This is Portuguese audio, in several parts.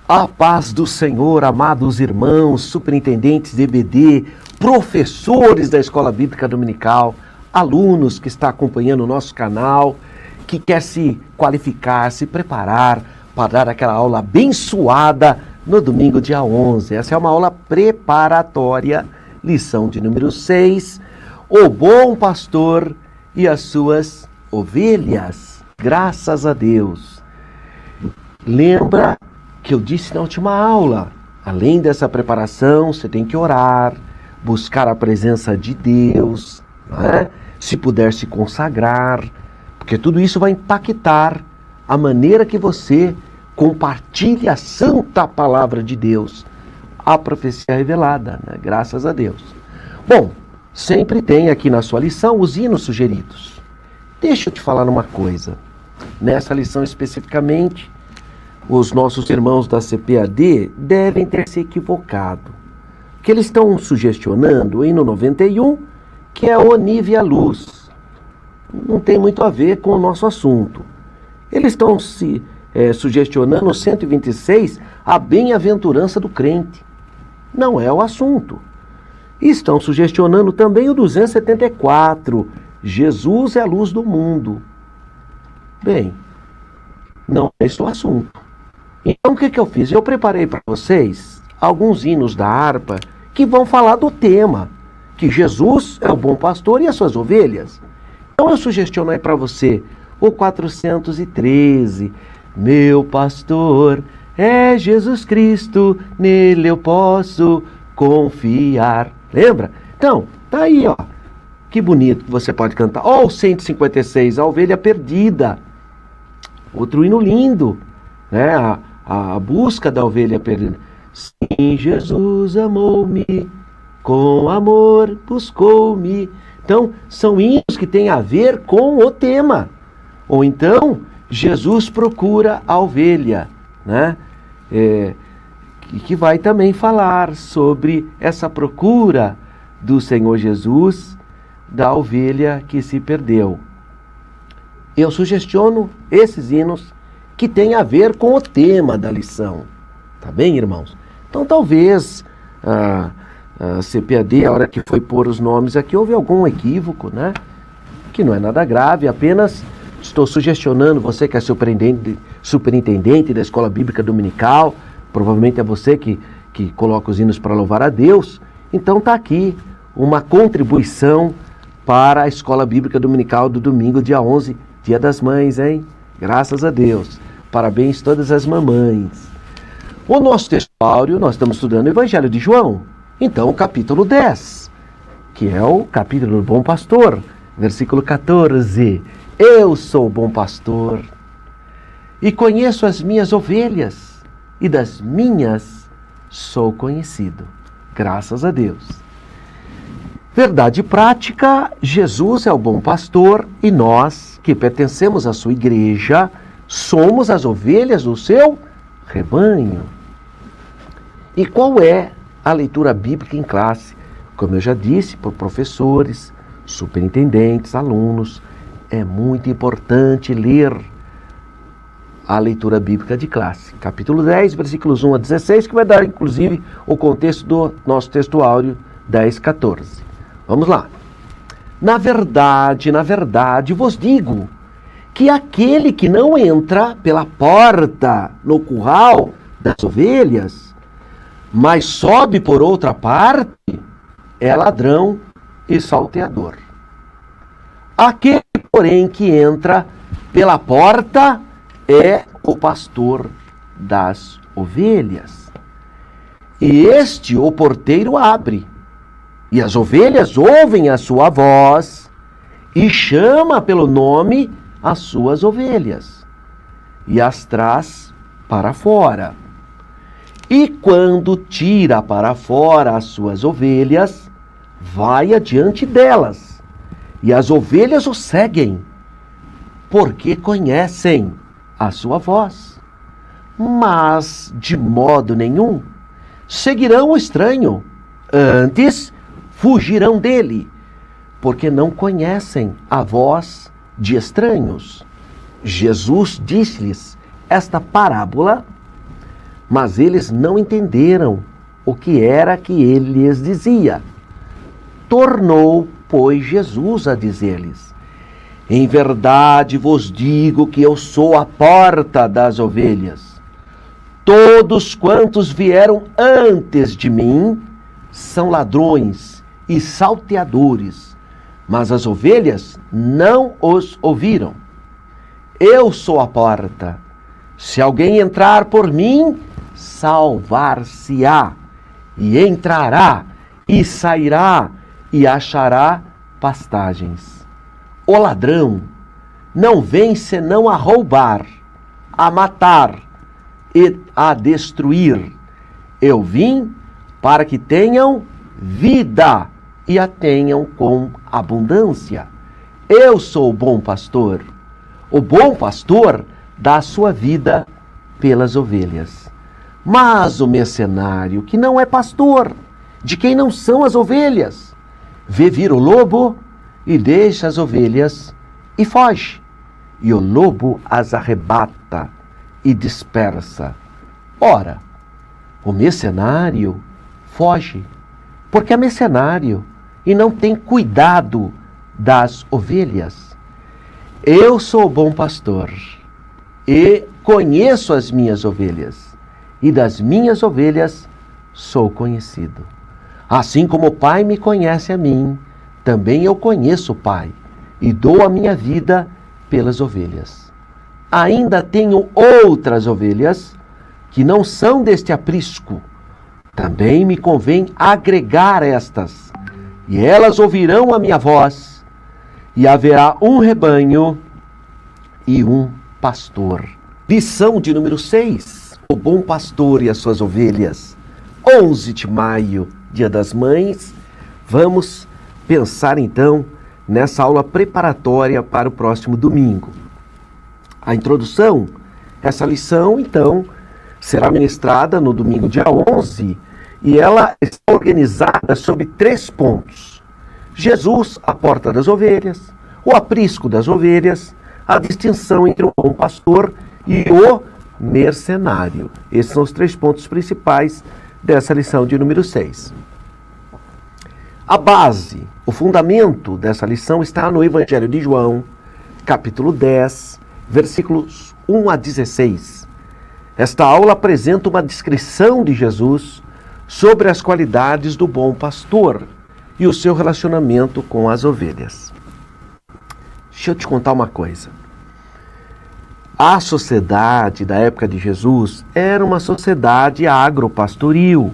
A paz do Senhor, amados irmãos, superintendentes de EBD, professores da Escola Bíblica Dominical, alunos que estão acompanhando o nosso canal, que quer se qualificar, se preparar para dar aquela aula abençoada no domingo, dia 11. Essa é uma aula preparatória, lição de número 6, o bom pastor e as suas ovelhas. Graças a Deus. Lembra que eu disse na última aula, além dessa preparação, você tem que orar, buscar a presença de Deus, né? Se puder se consagrar, porque tudo isso vai impactar a maneira que você compartilha a santa palavra de Deus, a profecia revelada, né? Graças a Deus. Bom, sempre tem aqui na sua lição os hinos sugeridos. Deixa eu te falar uma coisa, nessa lição especificamente, os nossos irmãos da CPAD devem ter se equivocado. Que eles estão sugestionando o hino 91, que é o Nive a Luz. Não tem muito a ver com o nosso assunto. Eles estão se sugestionando o 126, a bem-aventurança do crente. Não é o assunto. E estão sugestionando também o 274, Jesus é a luz do mundo. Bem, não é esse o assunto. Então o que eu fiz? Eu preparei para vocês alguns hinos da harpa que vão falar do tema, que Jesus é o bom pastor e as suas ovelhas. Então eu sugestionei para você o 413, meu pastor é Jesus Cristo, nele eu posso confiar. Lembra? Então, tá aí, ó. Que bonito que você pode cantar. Ó, o 156, a ovelha perdida. Outro hino lindo, né? A busca da ovelha perdida. Sim, Jesus amou-me, com amor buscou-me. Então, são hinos que têm a ver com o tema. Ou então, Jesus procura a ovelha, né? Que vai também falar sobre essa procura do Senhor Jesus, da ovelha que se perdeu. Eu sugestiono esses hinos que têm a ver com o tema da lição. Tá bem, irmãos? Então, talvez a CPAD, a hora que foi pôr os nomes aqui, houve algum equívoco, né? Que não é nada grave, apenas estou sugestionando, você que é superintendente da Escola Bíblica Dominical, provavelmente é você que coloca os hinos para louvar a Deus, então está aqui uma contribuição para a Escola Bíblica Dominical do domingo, dia 11, Dia das Mães, hein? Graças a Deus. Parabéns todas as mamães. O nosso texto áureo, nós estamos estudando o Evangelho de João. Então, o capítulo 10, que é o capítulo do Bom Pastor, versículo 14. Eu sou o bom pastor e conheço as minhas ovelhas, e das minhas sou conhecido. Graças a Deus. Verdade prática, Jesus é o bom pastor e nós, que pertencemos à sua igreja, somos as ovelhas do seu rebanho. E qual é a leitura bíblica em classe? Como eu já disse, por professores, superintendentes, alunos, é muito importante ler a leitura bíblica de classe. Capítulo 10, versículos 1 a 16, que vai dar, inclusive, o contexto do nosso texto áureo 10, 14. Vamos lá. Na verdade, vos digo que aquele que não entra pela porta no curral das ovelhas, mas sobe por outra parte, é ladrão e salteador. Aquele, porém, que entra pela porta é o pastor das ovelhas. E este, o porteiro, abre. E as ovelhas ouvem a sua voz e chama pelo nome as suas ovelhas e as traz para fora. E quando tira para fora as suas ovelhas, vai adiante delas, e as ovelhas o seguem, porque conhecem a sua voz. Mas, de modo nenhum, seguirão o estranho, antes fugirão dele, porque não conhecem a voz de estranhos. Jesus disse-lhes esta parábola Mas eles não entenderam o que era que ele lhes dizia. Tornou, pois, Jesus a dizer-lhes: em verdade vos digo que eu sou a porta das ovelhas. Todos quantos vieram antes de mim são ladrões e salteadores, mas as ovelhas não os ouviram. Eu sou a porta. Se alguém entrar por mim, salvar-se-á, e entrará, e sairá, e achará pastagens. O ladrão não vem senão a roubar, a matar e a destruir. Eu vim para que tenham vida e a tenham com abundância. Eu sou o bom pastor. O bom pastor dá a sua vida pelas ovelhas. Mas o mercenário, que não é pastor, de quem não são as ovelhas, vê vir o lobo e deixa as ovelhas e foge. E o lobo as arrebata e dispersa. Ora, o mercenário foge, porque é mercenário e não tem cuidado das ovelhas. Eu sou o bom pastor e conheço as minhas ovelhas, e das minhas ovelhas sou conhecido. Assim como o Pai me conhece a mim, também eu conheço o Pai, e dou a minha vida pelas ovelhas. Ainda tenho outras ovelhas que não são deste aprisco. Também me convém agregar estas, e elas ouvirão a minha voz, e haverá um rebanho e um pastor. Lição de número 6. O bom pastor e as suas ovelhas. 11 de maio, Dia das Mães. Vamos pensar então nessa aula preparatória para o próximo domingo. A introdução, essa lição então será ministrada no domingo dia 11 e ela está organizada sobre 3 pontos. Jesus, a porta das ovelhas, o aprisco das ovelhas, a distinção entre o bom pastor e o mercenário. Esses são os 3 pontos principais dessa lição de número 6. A base, o fundamento dessa lição está no Evangelho de João, capítulo 10, versículos 1 a 16. Esta aula apresenta uma descrição de Jesus sobre as qualidades do bom pastor e o seu relacionamento com as ovelhas. Deixa eu te contar uma coisa. A sociedade da época de Jesus era uma sociedade agropastoril.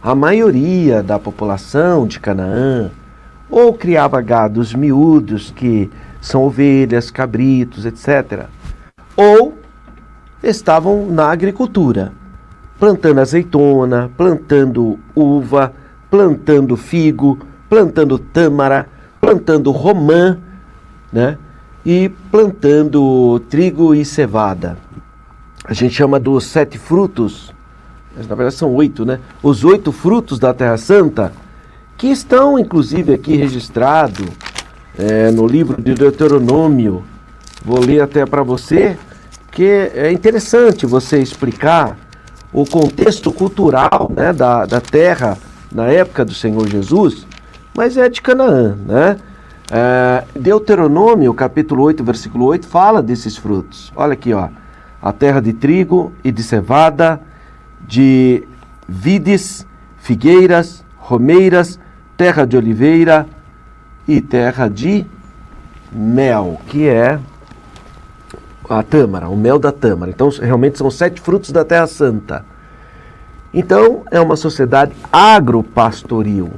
A maioria da população de Canaã ou criava gados miúdos, que são ovelhas, cabritos, etc. Ou estavam na agricultura, plantando azeitona, plantando uva, plantando figo, plantando tâmara, plantando romã, né? E plantando trigo e cevada. A gente chama dos 7 frutos, mas na verdade são 8, né? Os 8 frutos da Terra Santa, que estão inclusive aqui registrados no livro de Deuteronômio. Vou ler até para você, que é interessante você explicar o contexto cultural, né, da terra na época do Senhor Jesus, mas é de Canaã, né? Deuteronômio, capítulo 8, versículo 8, fala desses frutos. Olha aqui, ó. A terra de trigo e de cevada, de vides, figueiras, romeiras, terra de oliveira e terra de mel, que é a tâmara, o mel da tâmara. Então, realmente são 7 frutos da Terra Santa. Então, é uma sociedade agropastoril.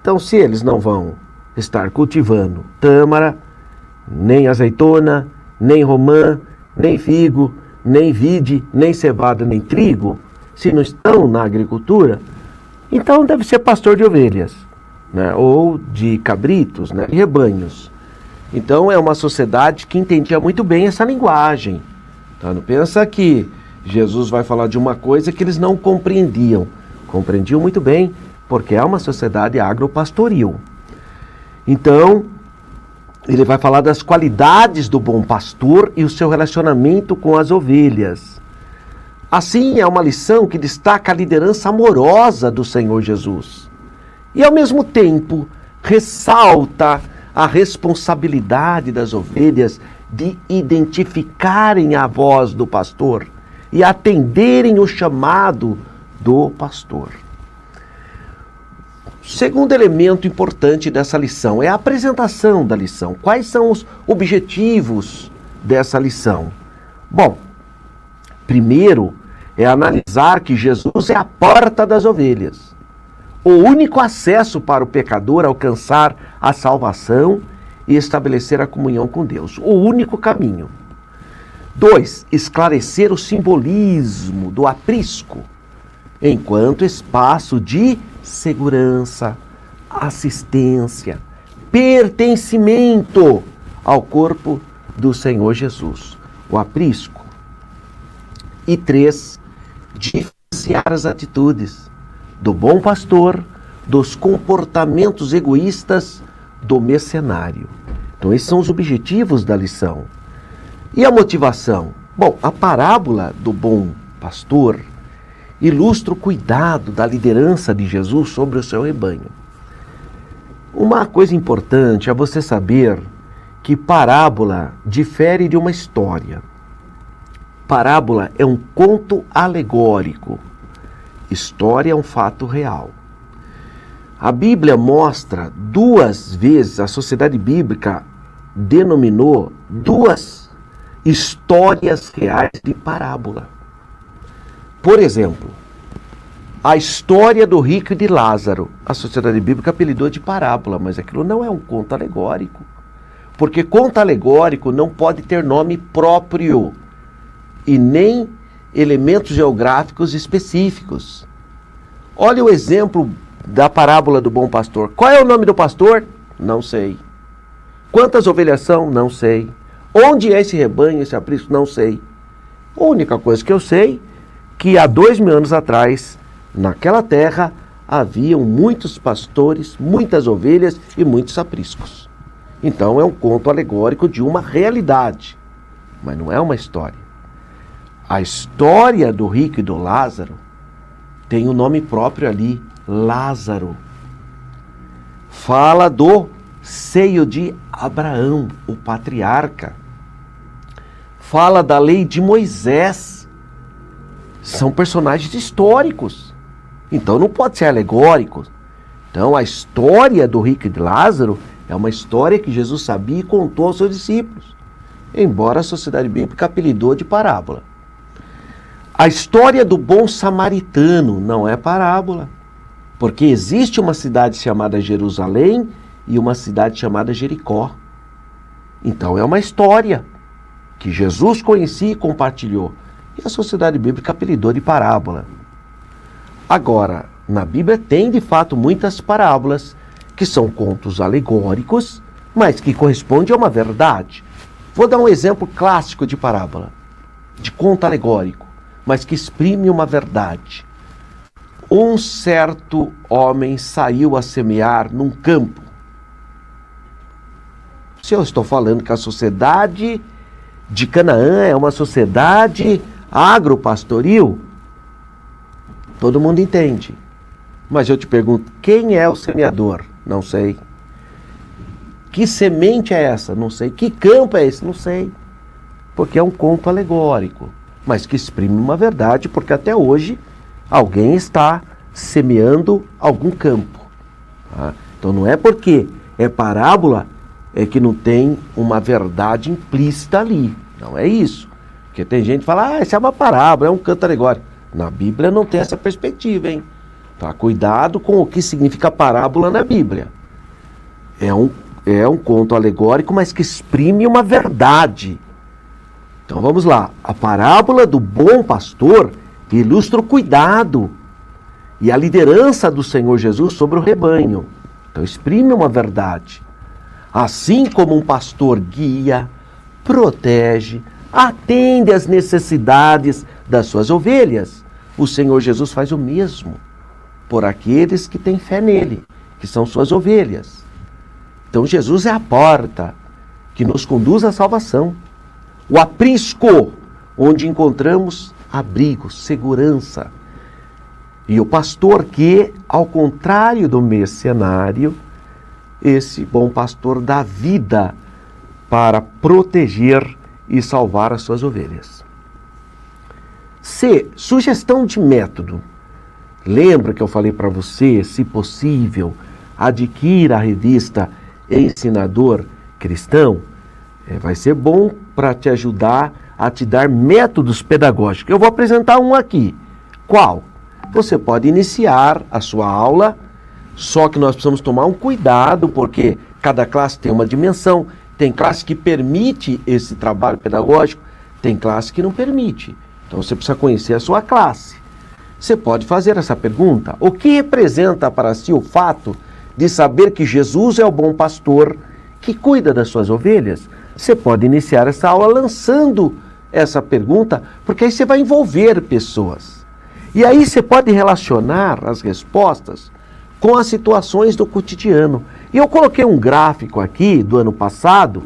Então, se eles não vão estar cultivando tâmara, nem azeitona, nem romã, nem figo, nem vide, nem cevada, nem trigo, se não estão na agricultura, então deve ser pastor de ovelhas, né? Ou de cabritos, né? De rebanhos. Então é uma sociedade que entendia muito bem essa linguagem. Tá? Não pensa que Jesus vai falar de uma coisa que eles não compreendiam. Compreendiam muito bem, porque é uma sociedade agropastoril. Então, ele vai falar das qualidades do bom pastor e o seu relacionamento com as ovelhas. Assim, é uma lição que destaca a liderança amorosa do Senhor Jesus. E, ao mesmo tempo, ressalta a responsabilidade das ovelhas de identificarem a voz do pastor e atenderem o chamado do pastor. Segundo elemento importante dessa lição é a apresentação da lição. Quais são os objetivos dessa lição? Bom, primeiro é analisar que Jesus é a porta das ovelhas, o único acesso para o pecador alcançar a salvação e estabelecer a comunhão com Deus, o único caminho. 2. Esclarecer o simbolismo do aprisco, enquanto espaço de segurança, assistência, pertencimento ao corpo do Senhor Jesus, o aprisco. E 3, diferenciar as atitudes do bom pastor dos comportamentos egoístas do mercenário. Então, esses são os objetivos da lição. E a motivação? Bom, a parábola do bom pastor ilustra o cuidado da liderança de Jesus sobre o seu rebanho. Uma coisa importante é você saber que parábola difere de uma história. Parábola é um conto alegórico. História é um fato real. A Bíblia mostra 2 vezes, a sociedade bíblica denominou 2 histórias reais de parábola. Por exemplo, a história do rico e de Lázaro, a sociedade bíblica apelidou de parábola, mas aquilo não é um conto alegórico. Porque conto alegórico não pode ter nome próprio e nem elementos geográficos específicos. Olha o exemplo da parábola do bom pastor. Qual é o nome do pastor? Não sei. Quantas ovelhas são? Não sei. Onde é esse rebanho, esse aprisco? Não sei. A única coisa que eu sei que há 2000 anos atrás, naquela terra, haviam muitos pastores, muitas ovelhas e muitos apriscos. Então é um conto alegórico de uma realidade, mas não é uma história. A história do rico e do Lázaro tem um nome próprio ali, Lázaro. Fala do seio de Abraão, o patriarca. Fala da lei de Moisés. São personagens históricos. Então não pode ser alegórico. Então a história do rico e de Lázaro é uma história que Jesus sabia e contou aos seus discípulos. Embora a sociedade bíblica apelidou de parábola. A história do bom samaritano não é parábola. Porque existe uma cidade chamada Jerusalém e uma cidade chamada Jericó. Então é uma história que Jesus conhecia e compartilhou. E a sociedade bíblica apelidou de parábola. Agora, na Bíblia tem de fato muitas parábolas que são contos alegóricos, mas que correspondem a uma verdade. Vou dar um exemplo clássico de parábola, de conto alegórico, mas que exprime uma verdade. Um certo homem saiu a semear num campo. Se eu estou falando que a sociedade de Canaã é uma sociedade agropastoril, todo mundo entende. Mas eu te pergunto, quem é o semeador? Não sei. Que semente é essa? Não sei. Que campo é esse? Não sei. Porque é um conto alegórico, mas que exprime uma verdade, porque até hoje alguém está semeando algum campo. Tá? Então não é porque é parábola é que não tem uma verdade implícita ali. Não é isso. Porque tem gente que fala, isso é uma parábola, é um canto alegórico. Na Bíblia não tem essa perspectiva, hein? Tá? Cuidado com o que significa parábola na Bíblia. É um conto alegórico, mas que exprime uma verdade. Então vamos lá. A parábola do bom pastor ilustra o cuidado e a liderança do Senhor Jesus sobre o rebanho. Então exprime uma verdade. Assim como um pastor guia, protege, atende às necessidades das suas ovelhas, o Senhor Jesus faz o mesmo por aqueles que têm fé nele, que são suas ovelhas. Então Jesus é a porta que nos conduz à salvação. O aprisco, onde encontramos abrigo, segurança. E o pastor que, ao contrário do mercenário, esse bom pastor dá vida para proteger e salvar as suas ovelhas. C. Sugestão de método. Lembra que eu falei para você, se possível, adquira a revista Ensinador Cristão? Vai ser bom para te ajudar a te dar métodos pedagógicos. Eu vou apresentar um aqui. Qual? Você pode iniciar a sua aula, só que nós precisamos tomar um cuidado, porque cada classe tem uma dimensão. Tem classe que permite esse trabalho pedagógico, tem classe que não permite. Então você precisa conhecer a sua classe. Você pode fazer essa pergunta: o que representa para si o fato de saber que Jesus é o bom pastor que cuida das suas ovelhas? Você pode iniciar essa aula lançando essa pergunta, porque aí você vai envolver pessoas. E aí você pode relacionar as respostas com as situações do cotidiano. E eu coloquei um gráfico aqui do ano passado,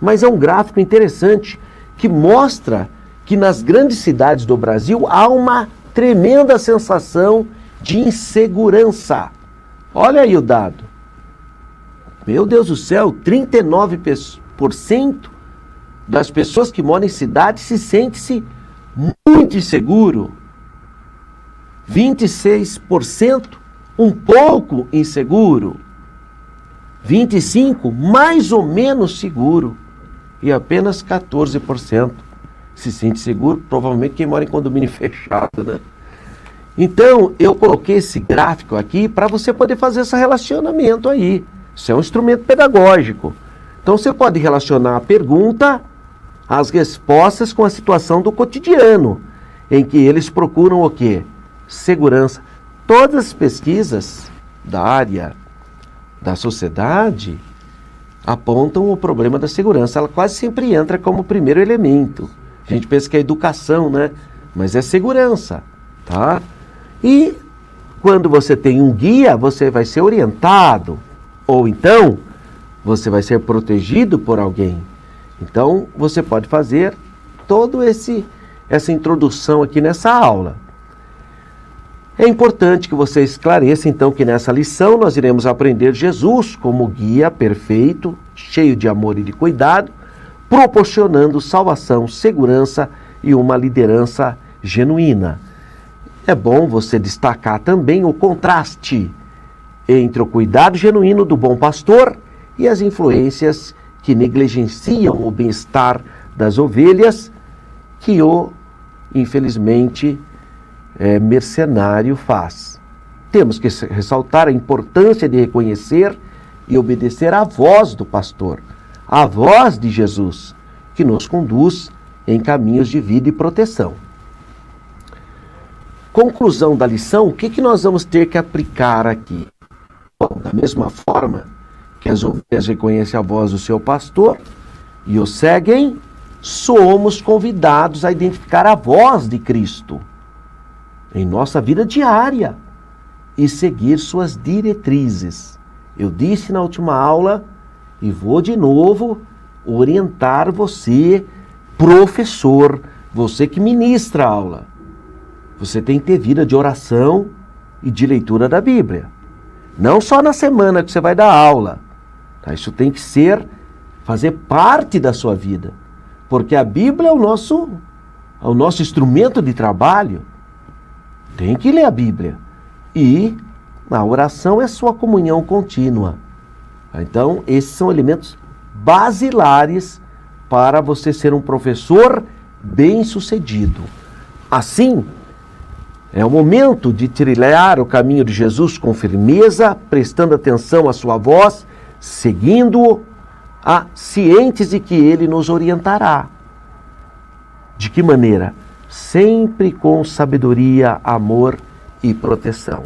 mas é um gráfico interessante que mostra que nas grandes cidades do Brasil há uma tremenda sensação de insegurança. Olha aí o dado. Meu Deus do céu, 39% das pessoas que moram em cidades se sentem muito inseguro. 26% um pouco inseguro. 25% mais ou menos seguro. E apenas 14% se sente seguro, provavelmente quem mora em condomínio fechado, né? Então, eu coloquei esse gráfico aqui para você poder fazer esse relacionamento aí. Isso é um instrumento pedagógico. Então, você pode relacionar a pergunta, as respostas com a situação do cotidiano, em que eles procuram o quê? Segurança. Todas as pesquisas da área da sociedade apontam o problema da segurança. Ela quase sempre entra como primeiro elemento. A gente pensa que é educação, né? Mas é segurança, tá? E quando você tem um guia, você vai ser orientado. Ou então, você vai ser protegido por alguém. Então, você pode fazer toda essa introdução aqui nessa aula. É importante que você esclareça, então, que nessa lição nós iremos aprender Jesus como guia perfeito, cheio de amor e de cuidado, proporcionando salvação, segurança e uma liderança genuína. É bom você destacar também o contraste entre o cuidado genuíno do bom pastor e as influências que negligenciam o bem-estar das ovelhas, que infelizmente, mercenário faz. Temos que ressaltar a importância de reconhecer e obedecer à voz do pastor, a voz de Jesus, que nos conduz em caminhos de vida e proteção. Conclusão da lição, o que nós vamos ter que aplicar aqui? Bom, da mesma forma que as ovelhas reconhecem a voz do seu pastor e o seguem, somos convidados a identificar a voz de Cristo em nossa vida diária e seguir suas diretrizes. Eu disse na última aula e vou de novo orientar você, professor, você que ministra a aula. Você tem que ter vida de oração e de leitura da Bíblia. Não só na semana que você vai dar aula. Tá? Isso tem que fazer parte da sua vida. Porque a Bíblia é o nosso instrumento de trabalho. Tem que ler a Bíblia. E a oração é sua comunhão contínua. Então, esses são elementos basilares para você ser um professor bem-sucedido. Assim, é o momento de trilhar o caminho de Jesus com firmeza, prestando atenção à sua voz, seguindo-o, cientes de que ele nos orientará. De que maneira? Sempre com sabedoria, amor e proteção.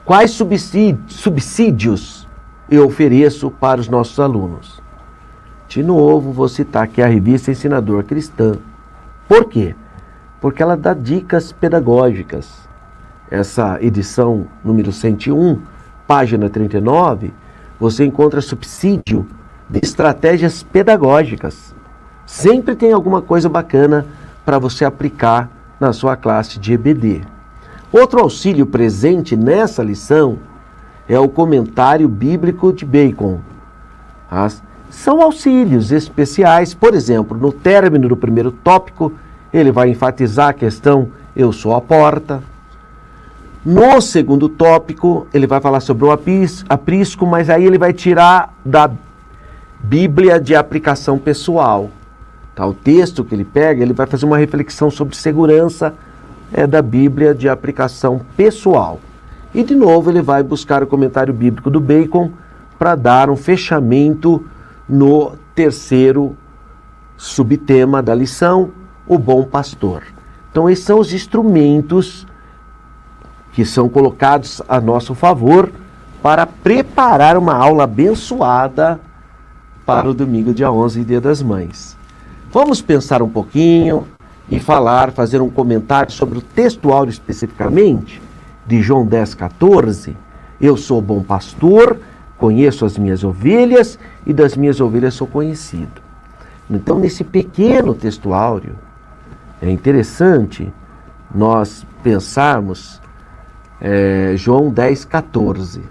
Quais subsídios eu ofereço para os nossos alunos? De novo, vou citar aqui a revista Ensinador Cristã. Por quê? Porque ela dá dicas pedagógicas. Essa edição número 101, página 39, você encontra subsídio de estratégias pedagógicas. Sempre tem alguma coisa bacana para você aplicar na sua classe de EBD. Outro auxílio presente nessa lição é o comentário bíblico de Bacon. São auxílios especiais, por exemplo, no término do primeiro tópico, ele vai enfatizar a questão eu sou a porta. No segundo tópico, ele vai falar sobre o aprisco, mas aí ele vai tirar da Bíblia de aplicação pessoal. Tá? O texto que ele pega, ele vai fazer uma reflexão sobre segurança da Bíblia de aplicação pessoal. E de novo ele vai buscar o comentário bíblico do Bacon para dar um fechamento no terceiro subtema da lição, o bom pastor. Então esses são os instrumentos que são colocados a nosso favor para preparar uma aula abençoada para o domingo, dia 11, Dia das Mães. Vamos pensar um pouquinho e fazer um comentário sobre o texto áureo especificamente, de João 10,14. Eu sou bom pastor, conheço as minhas ovelhas e das minhas ovelhas sou conhecido. Então, nesse pequeno texto áureo, é interessante nós pensarmos João 10,14.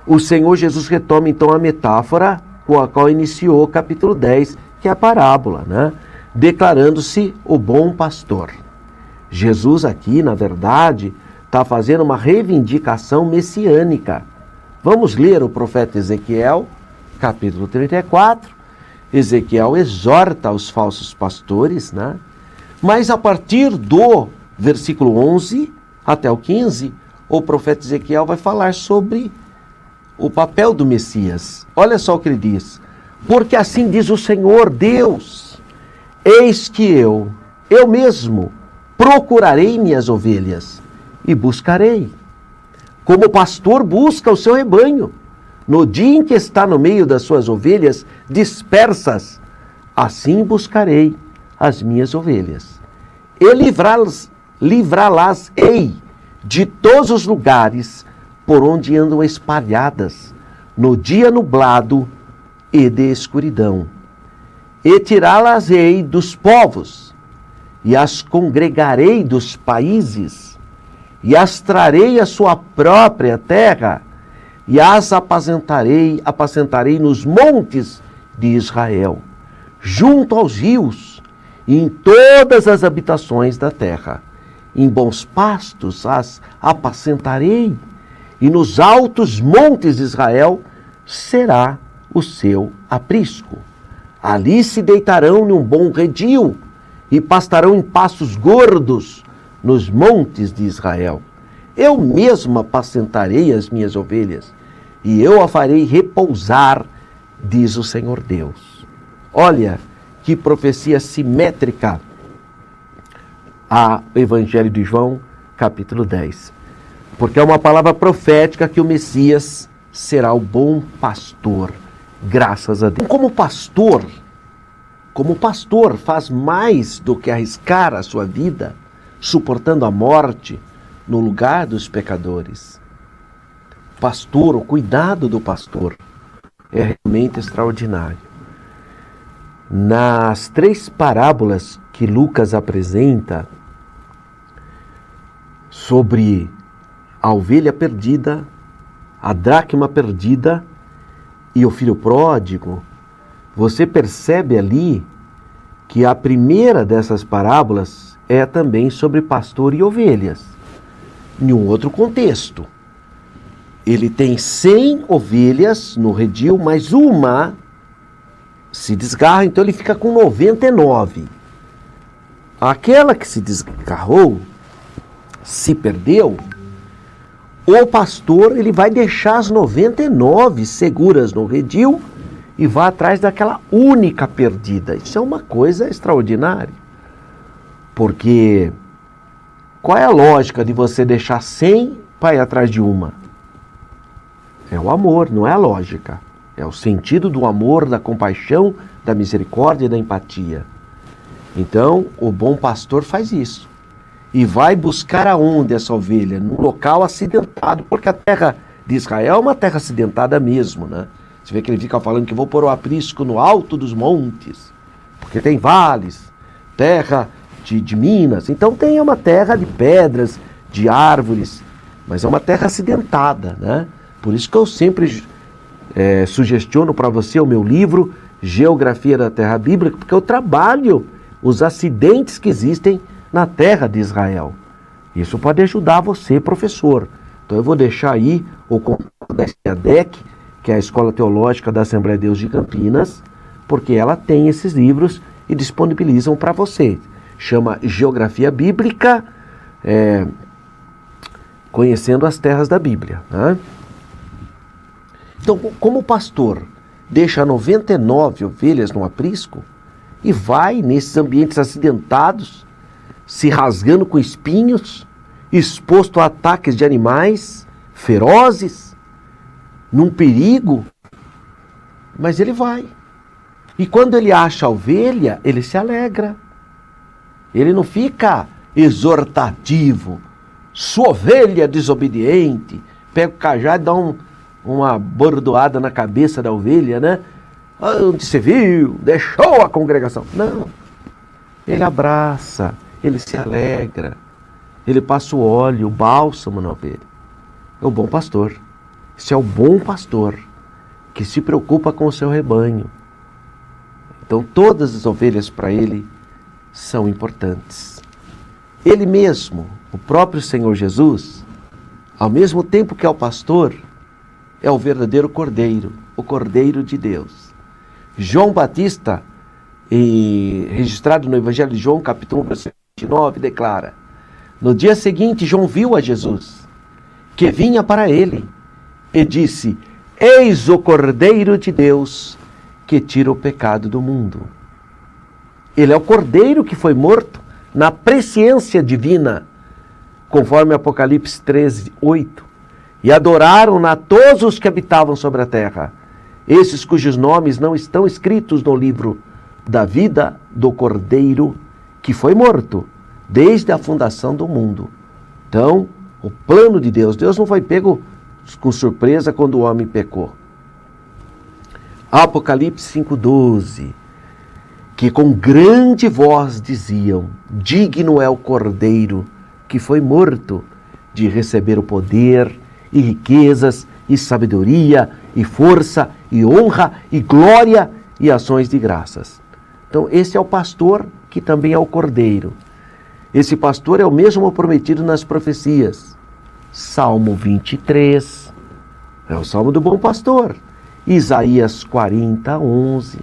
O Senhor Jesus retoma então a metáfora com a qual iniciou o capítulo 10, que é a parábola, né? Declarando-se o bom pastor. Jesus aqui, na verdade, está fazendo uma reivindicação messiânica. Vamos ler o profeta Ezequiel, capítulo 34. Ezequiel exorta os falsos pastores, né? Mas a partir do versículo 11 até o 15, o profeta Ezequiel vai falar sobre o papel do Messias. Olha só o que ele diz. Porque assim diz o Senhor Deus, eis que eu mesmo, procurarei minhas ovelhas e buscarei. Como o pastor busca o seu rebanho, no dia em que está no meio das suas ovelhas dispersas, assim buscarei as minhas ovelhas. E livrá-las-ei de todos os lugares por onde andam espalhadas, no dia nublado e de escuridão. E tirá-las-ei dos povos, e as congregarei dos países, e as trarei à sua própria terra, e as apacentarei nos montes de Israel, junto aos rios, e em todas as habitações da terra. Em bons pastos as apacentarei, e nos altos montes de Israel será o seu aprisco. Ali se deitarão num bom redil, e pastarão em pastos gordos nos montes de Israel. Eu mesmo apacentarei as minhas ovelhas, e eu a farei repousar, diz o Senhor Deus. Olha que profecia simétrica ao Evangelho de João, capítulo 10. Porque é uma palavra profética que o Messias será o bom pastor, graças a Deus. Como pastor faz mais do que arriscar a sua vida, suportando a morte no lugar dos pecadores. Pastor, o cuidado do pastor é realmente extraordinário. Nas 3 parábolas que Lucas apresenta sobre a ovelha perdida, a dracma perdida e o filho pródigo, você percebe ali que a primeira dessas parábolas é também sobre pastor e ovelhas, em um outro contexto. Ele tem 100 ovelhas no redil, mas uma se desgarra, então ele fica com 99. Aquela que se desgarrou, se perdeu, o pastor ele vai deixar as 99 seguras no redil e vai atrás daquela única perdida. Isso é uma coisa extraordinária. Porque qual é a lógica de você deixar 100 para ir atrás de uma? É o amor, não é a lógica. É o sentido do amor, da compaixão, da misericórdia e da empatia. Então, o bom pastor faz isso. E vai buscar aonde essa ovelha? Num local acidentado, porque a terra de Israel é uma terra acidentada mesmo, né? Você vê que ele fica falando que vou pôr o aprisco no alto dos montes, porque tem vales, terra de Minas. Então tem uma terra de pedras, de árvores, mas é uma terra acidentada, né? Por isso que eu sempre sugestiono para você o meu livro, Geografia da Terra Bíblica, porque eu trabalho os acidentes que existem na terra de Israel. Isso pode ajudar você, professor. Então eu vou deixar aí o contato da EADEC, que é a Escola Teológica da Assembleia de Deus de Campinas, porque ela tem esses livros e disponibilizam para você. Chama Geografia Bíblica, Conhecendo as Terras da Bíblia, né? Então, como o pastor deixa 99 ovelhas no aprisco e vai nesses ambientes acidentados, se rasgando com espinhos, exposto a ataques de animais ferozes, num perigo, mas ele vai. E quando ele acha a ovelha, ele se alegra. Ele não fica exortativo. Sua ovelha desobediente. Pega o cajado e dá uma bordoada na cabeça da ovelha, né? Onde você viu? Deixou a congregação. Não. Ele abraça, ele se alegra. Ele passa o óleo, o bálsamo na ovelha. É o bom pastor. Esse é o bom pastor que se preocupa com o seu rebanho. Então todas as ovelhas para ele são importantes. Ele mesmo, o próprio Senhor Jesus, ao mesmo tempo que é o pastor, é o verdadeiro cordeiro, o cordeiro de Deus. João Batista, registrado no Evangelho de João, capítulo 1, versículo 29, declara: no dia seguinte, João viu a Jesus, que vinha para ele, e disse: eis o Cordeiro de Deus, que tira o pecado do mundo. Ele é o Cordeiro que foi morto na presciência divina, conforme Apocalipse 13, 8. E adoraram-na todos os que habitavam sobre a terra, esses cujos nomes não estão escritos no livro da vida do Cordeiro que foi morto desde a fundação do mundo. Então, o plano de Deus não foi pego com surpresa quando o homem pecou. Apocalipse 5,12, que com grande voz diziam: digno é o Cordeiro que foi morto de receber o poder e riquezas e sabedoria e força e honra e glória e ações de graças. Então esse é o pastor que também é o Cordeiro. Esse pastor é o mesmo prometido nas profecias. Salmo 23, é o Salmo do Bom Pastor. Isaías 40, 11.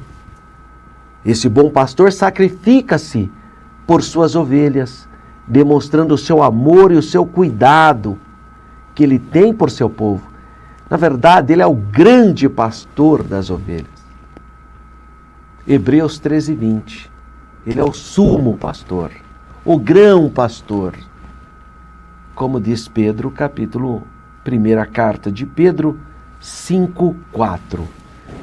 Esse bom pastor sacrifica-se por suas ovelhas, demonstrando o seu amor e o seu cuidado que ele tem por seu povo. Na verdade, ele é o grande pastor das ovelhas. Hebreus 13, 20. Ele é o sumo pastor, o grão pastor. Como diz Pedro, capítulo 1 carta de Pedro 5, 4.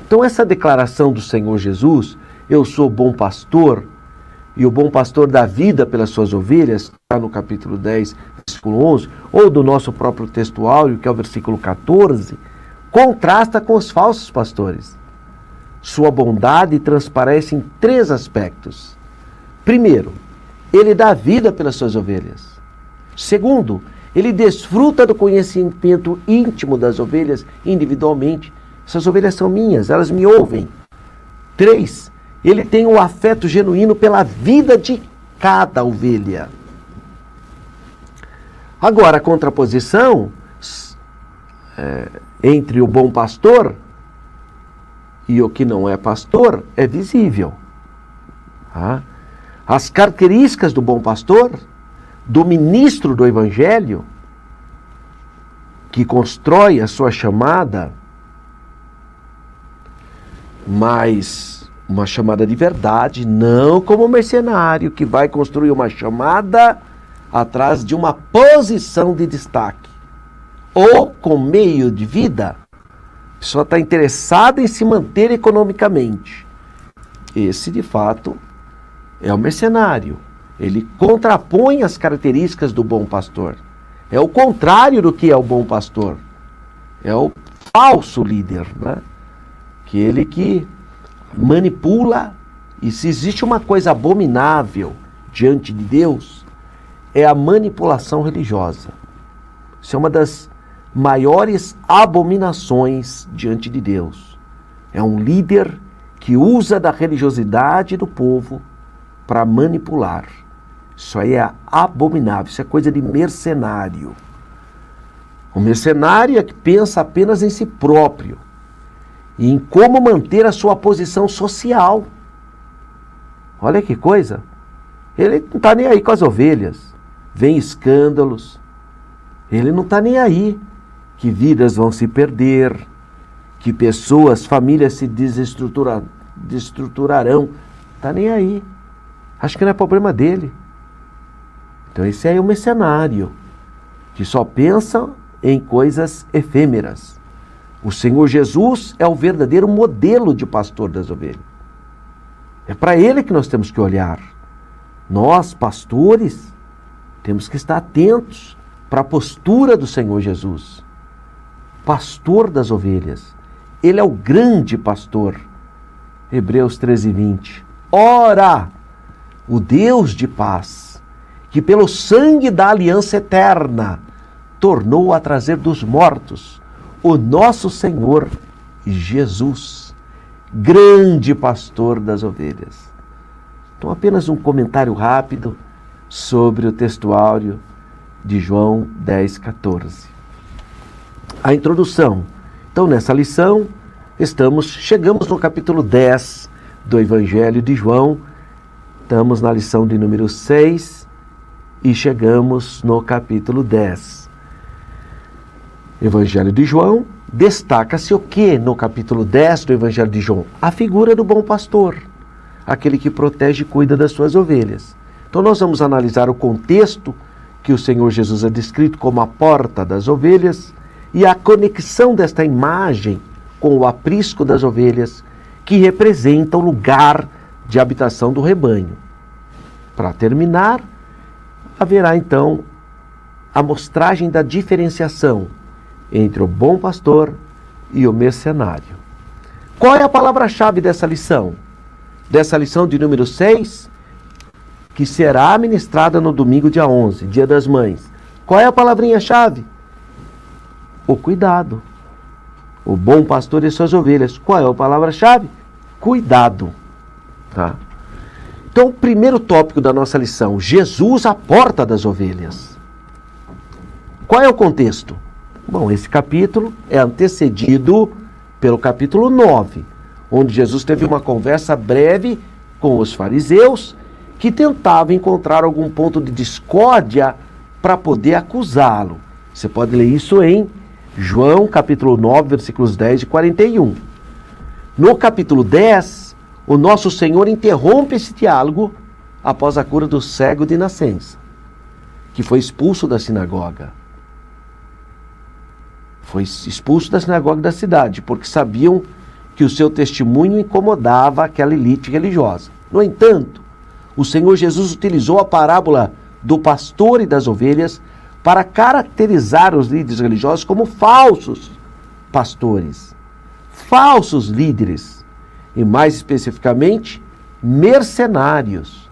Então essa declaração do Senhor Jesus, eu sou bom pastor, e o bom pastor dá vida pelas suas ovelhas, está no capítulo 10, versículo 11, ou do nosso próprio textuário, que é o versículo 14, contrasta com os falsos pastores. Sua bondade transparece em 3 aspectos. Primeiro, ele dá vida pelas suas ovelhas. Segundo, ele desfruta do conhecimento íntimo das ovelhas individualmente. Essas ovelhas são minhas, elas me ouvem. 3, ele tem um afeto genuíno pela vida de cada ovelha. Agora, a contraposição entre o bom pastor e o que não é pastor é visível. As características do bom pastor, do ministro do Evangelho, que constrói a sua chamada, mas uma chamada de verdade, não como mercenário que vai construir uma chamada atrás de uma posição de destaque, ou com meio de vida. A pessoa está interessada em se manter economicamente. Esse, de fato, é o mercenário. Ele contrapõe as características do bom pastor. É o contrário do que é o bom pastor. É o falso líder, né? Aquele que manipula. E se existe uma coisa abominável diante de Deus é a manipulação religiosa. Isso é uma das maiores abominações diante de Deus. É um líder que usa da religiosidade do povo para manipular. Isso aí é abominável, isso é coisa de mercenário. O mercenário é que pensa apenas em si próprio e em como manter a sua posição social. Olha que coisa. Ele não está nem aí com as ovelhas. Vem escândalos. Ele não está nem aí que vidas vão se perder, que pessoas, famílias se desestruturarão. Está nem aí. Acho que não é problema dele. Então esse aí é um mercenário que só pensa em coisas efêmeras. O Senhor Jesus é o verdadeiro modelo de pastor das ovelhas. É para ele que nós temos que olhar. Nós, pastores, temos que estar atentos para a postura do Senhor Jesus. Pastor das ovelhas. Ele é o grande pastor. Hebreus 13:20. Ora, o Deus de paz, que pelo sangue da aliança eterna tornou a trazer dos mortos o nosso Senhor Jesus, grande pastor das ovelhas. Então, apenas um comentário rápido sobre o textuário de João 10:14. A introdução. Então, nessa lição, chegamos no capítulo 10 do Evangelho de João. Estamos na lição de número 6 e chegamos no capítulo 10. Evangelho de João, destaca-se o que no capítulo 10 do Evangelho de João? A figura do bom pastor, aquele que protege e cuida das suas ovelhas. Então nós vamos analisar o contexto que o Senhor Jesus é descrito como a porta das ovelhas e a conexão desta imagem com o aprisco das ovelhas, que representa o lugar de habitação do rebanho. Para terminar, haverá então a mostragem da diferenciação entre o bom pastor e o mercenário. Qual é a palavra-chave dessa lição? Dessa lição de número 6, que será ministrada no domingo dia 11, dia das mães. Qual é a palavrinha-chave? O cuidado. O bom pastor e suas ovelhas. Qual é a palavra-chave? Cuidado. Tá? Então, o primeiro tópico da nossa lição, Jesus, a porta das ovelhas. Qual é o contexto? Bom, esse capítulo é antecedido pelo capítulo 9, onde Jesus teve uma conversa breve com os fariseus que tentavam encontrar algum ponto de discórdia para poder acusá-lo. Você pode ler isso em João, capítulo 9, versículos 10 e 41. No capítulo 10, o nosso Senhor interrompe esse diálogo após a cura do cego de nascença, que foi expulso da sinagoga. Foi expulso da sinagoga da cidade, porque sabiam que o seu testemunho incomodava aquela elite religiosa. No entanto, o Senhor Jesus utilizou a parábola do pastor e das ovelhas para caracterizar os líderes religiosos como falsos pastores, falsos líderes, e mais especificamente, mercenários.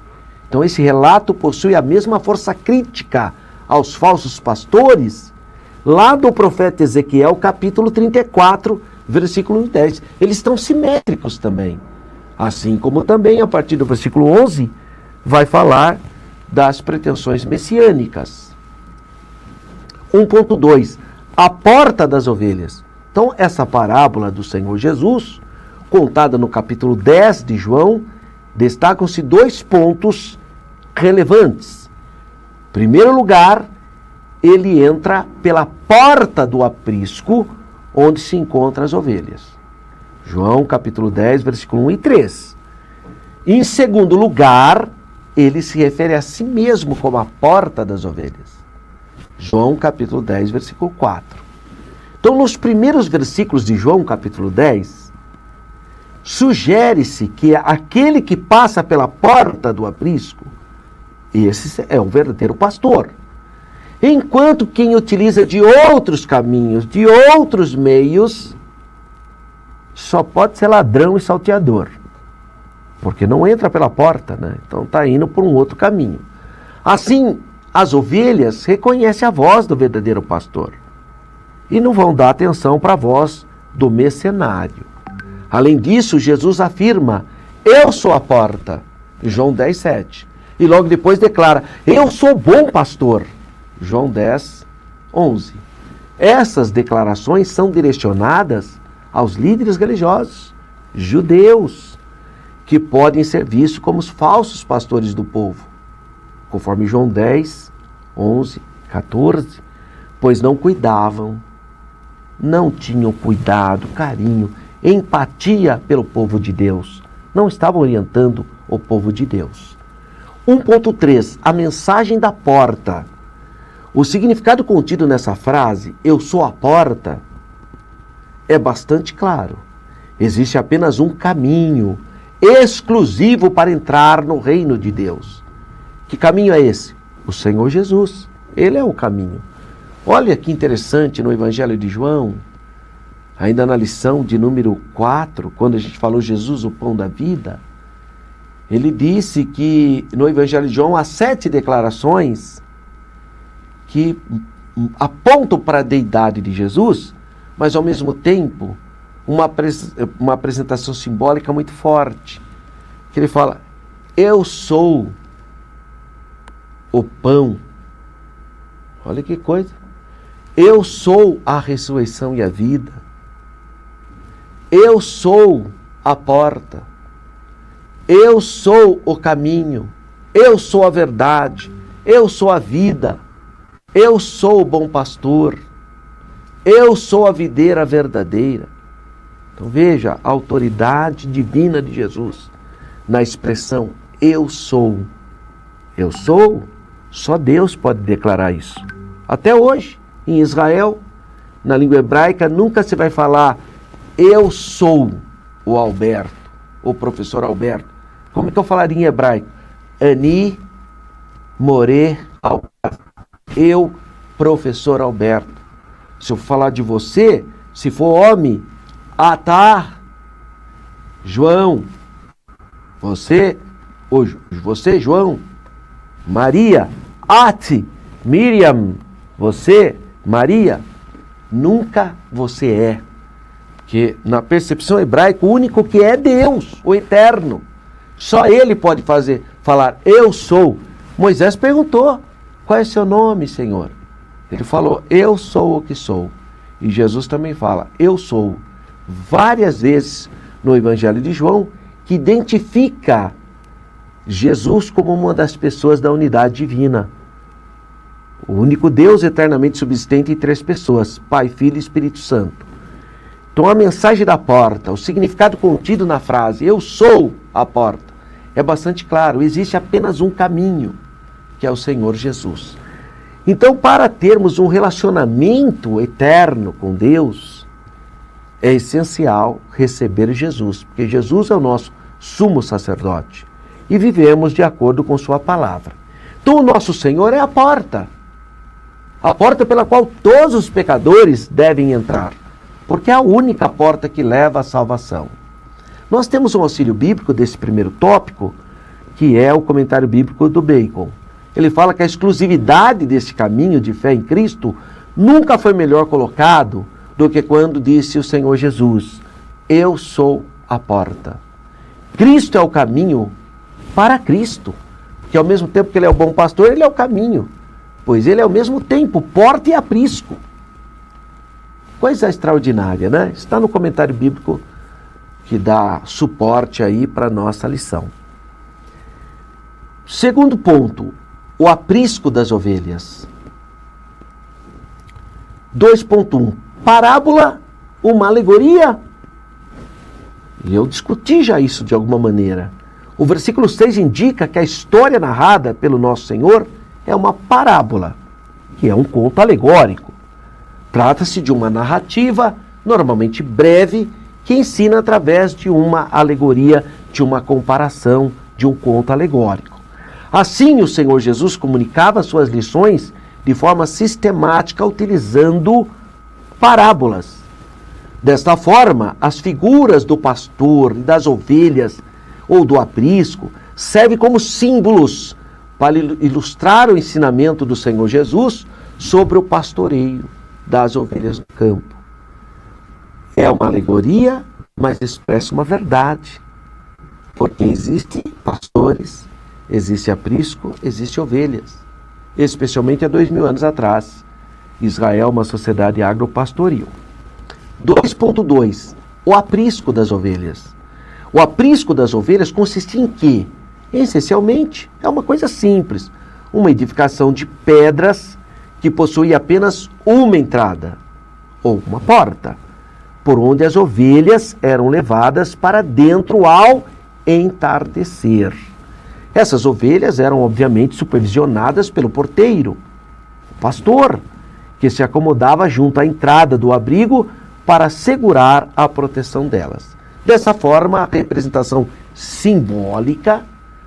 Então esse relato possui a mesma força crítica aos falsos pastores lá do profeta Ezequiel, capítulo 34, versículo 10. Eles estão simétricos também. Assim como também, a partir do versículo 11, vai falar das pretensões messiânicas. 1.2, a porta das ovelhas. Então, essa parábola do Senhor Jesus, contada no capítulo 10 de João, destacam-se 2 pontos relevantes. Em primeiro lugar, ele entra pela porta do aprisco, onde se encontram as ovelhas. João, capítulo 10, versículo 1 e 3. Em segundo lugar, ele se refere a si mesmo como a porta das ovelhas. João, capítulo 10, versículo 4. Então, nos primeiros versículos de João, capítulo 10, sugere-se que aquele que passa pela porta do aprisco, esse é o verdadeiro pastor. Enquanto quem utiliza de outros caminhos, de outros meios, só pode ser ladrão e salteador. porque não entra pela porta, né? Então está indo por um outro caminho. Assim, as ovelhas reconhecem a voz do verdadeiro pastor e não vão dar atenção para a voz do mercenário. Além disso, Jesus afirma: eu sou a porta, João 10:7. E logo depois declara: eu sou bom pastor, João 10:11. Essas declarações são direcionadas aos líderes religiosos, judeus, que podem ser vistos como os falsos pastores do povo, conforme João 10:11, 14, pois não cuidavam, não tinham cuidado, carinho, empatia pelo povo de Deus, não estavam orientando o povo de Deus. 1.3, a mensagem da porta. O significado contido nessa frase, eu sou a porta, é bastante claro. Existe apenas um caminho exclusivo para entrar no reino de Deus. Que caminho é esse? O Senhor Jesus. Ele é o caminho. Olha que interessante no Evangelho de João, ainda na lição de número 4, quando a gente falou Jesus, o pão da vida, ele disse que no Evangelho de João há 7 declarações que apontam para a deidade de Jesus, mas ao mesmo tempo uma apresentação simbólica muito forte, que ele fala: eu sou o pão. Olha que coisa. Eu sou a ressurreição e a vida. Eu sou a porta. Eu sou o caminho. Eu sou a verdade. Eu sou a vida. Eu sou o bom pastor. Eu sou a videira verdadeira. Então veja a autoridade divina de Jesus na expressão eu sou. Eu sou, só Deus pode declarar isso. Até hoje, em Israel, na língua hebraica, nunca se vai falar eu sou o Alberto, o professor Alberto. Como é que eu falaria em hebraico? Ani more Alberto. Eu, professor Alberto. Se eu falar de você, se for homem, Atar, João, você, João, Maria, Ati, Miriam, você, Maria, nunca você é. Porque na percepção hebraica, o único que é Deus, o eterno. Só Ele pode falar, eu sou. Moisés perguntou, qual é seu nome, Senhor? Ele falou, eu sou o que sou. E Jesus também fala, eu sou. Várias vezes no Evangelho de João, que identifica Jesus como uma das pessoas da unidade divina. O único Deus eternamente subsistente em 3 pessoas, Pai, Filho e Espírito Santo. Então a mensagem da porta, o significado contido na frase, eu sou a porta, é bastante claro. Existe apenas um caminho, que é o Senhor Jesus. Então, para termos um relacionamento eterno com Deus, é essencial receber Jesus, porque Jesus é o nosso sumo sacerdote e vivemos de acordo com sua palavra. Então o nosso Senhor é a porta pela qual todos os pecadores devem entrar, porque é a única porta que leva à salvação. Nós temos um auxílio bíblico desse primeiro tópico, que é o comentário bíblico do Bacon. Ele fala que a exclusividade desse caminho de fé em Cristo nunca foi melhor colocado do que quando disse o Senhor Jesus, eu sou a porta. Cristo é o caminho para Cristo, que ao mesmo tempo que Ele é o bom pastor, Ele é o caminho, pois Ele é ao mesmo tempo porta e aprisco. Coisa extraordinária, né? Está no comentário bíblico que dá suporte aí para a nossa lição. Segundo ponto, o aprisco das ovelhas. 2.1. Parábola, uma alegoria? E eu discuti já isso de alguma maneira. O versículo 6 indica que a história narrada pelo nosso Senhor é uma parábola, que é um conto alegórico. Trata-se de uma narrativa, normalmente breve, que ensina através de uma alegoria, de uma comparação, de um conto alegórico. Assim, o Senhor Jesus comunicava suas lições de forma sistemática, utilizando parábolas. Desta forma, as figuras do pastor e das ovelhas ou do aprisco, serve como símbolos para ilustrar o ensinamento do Senhor Jesus sobre o pastoreio das ovelhas do campo. É uma alegoria, mas expressa uma verdade. Porque existem pastores, existe aprisco, existe ovelhas. Especialmente há 2000 anos atrás. Israel é uma sociedade agropastoril. 2.2. O aprisco das ovelhas. O aprisco das ovelhas consiste em quê? Essencialmente, é uma coisa simples. Uma edificação de pedras que possui apenas uma entrada, ou uma porta, por onde as ovelhas eram levadas para dentro ao entardecer. Essas ovelhas eram obviamente supervisionadas pelo porteiro, o pastor, que se acomodava junto à entrada do abrigo para assegurar a proteção delas. Dessa forma, a representação simbólica,